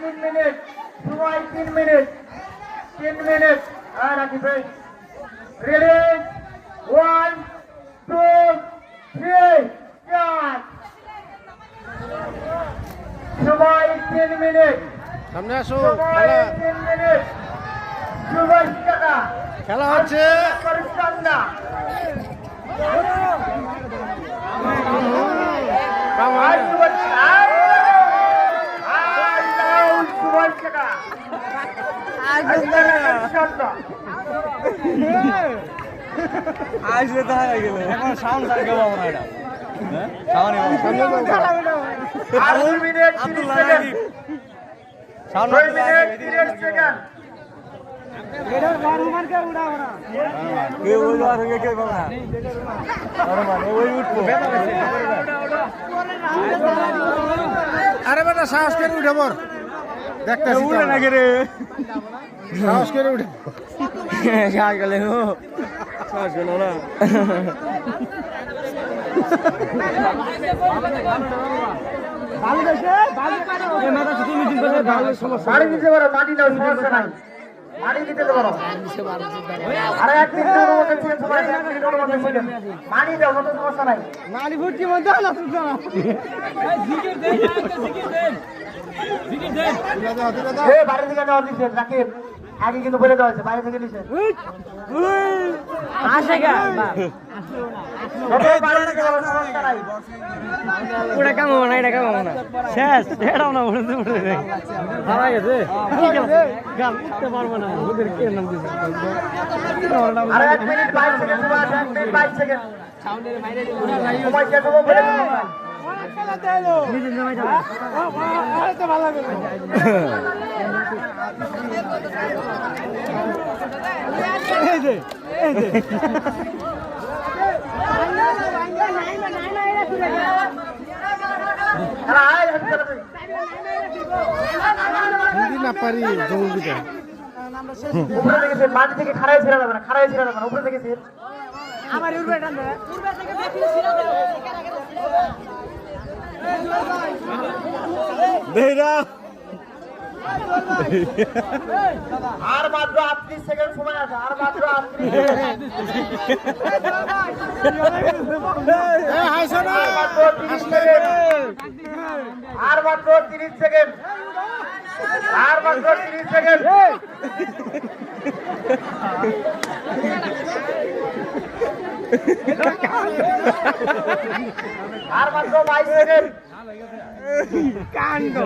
3 minute সময় 3 minute 3 minute আর রাখি ভাই রেডি 1 2 3 4 সময় 3 মিনিট সামনে আসো সময় 3 মিনিট সুভাষ টাকা খেলা হচ্ছে না আর সুভাষ টাকা আসলে তো হয়ে গেল এখন সাউন্ড আর কেউ পাবো না এটা আর 2 minute 30 second sound 2 minute 30 second কেউ ওই আর কেউ পাবো না আরে মানে ওই উঠবো আরে বেটা সাহস করে উঠে পর দেখতেছি উঠে না রে সাহস করে উঠে সাহস গেলে ও সাহস গেল না ভালো দেশে ভালো এই মাথা ছুটি মিটিং করে ভালো সমস্যা মারি দিতে পারো মাটি দাও সমস্যা নাই মাটি দিতে পারো আরে এক মিনিটের মধ্যে চেঞ্জ সময় 1 মিনিটের মধ্যে ছিলেন মাটি দাও কত সমস্যা নাই নালি ভর্তি মধ্যে না সুজা জিকির দেন জিকির দেন এ বাইরে থেকে নেওয়া দিছে রাকিব আগে কিন্তু বলে দেওয়া হয়েছে বাইরে থেকে নিছে আসে গা বাইরে থেকে বলো সমস্যা নাই ওটা কাম হবে না এটা কাম হবে না শেষ এটাও না উঠে উঠে ভালো গেছে ঠিক আছে গান উঠতে পারবো না ওদের কে নাম দিছে আরে 1 মিনিট 22 সেকেন্ড সময় 1 মিনিট 22 সেকেন্ড সাউন্ডের বাইরে সময় শেষ হবে বলে দিন নিজে জমা যাবে আরে তো ভালো লাগে এই যে যদি না পারি জঙ্গল দিতে উপরে থেকে মাটি থেকে খাড়াই ছেড়ে যাবে না খাড়াই ছেড়ে যাবে না উপরে থেকে ছেড়ে আমার উড়বে টান দে উড়বে থেকে দেখি ছিড়া দে দেরা আর মাত্র 38 সেকেন্ড সময় আছে আর মাত্র 38 এ হাইছো না আর মাত্র 30 সেকেন্ড আর মাত্র 30 সেকেন্ড আর মাত্র 22 সেকেন্ড কাণ্ড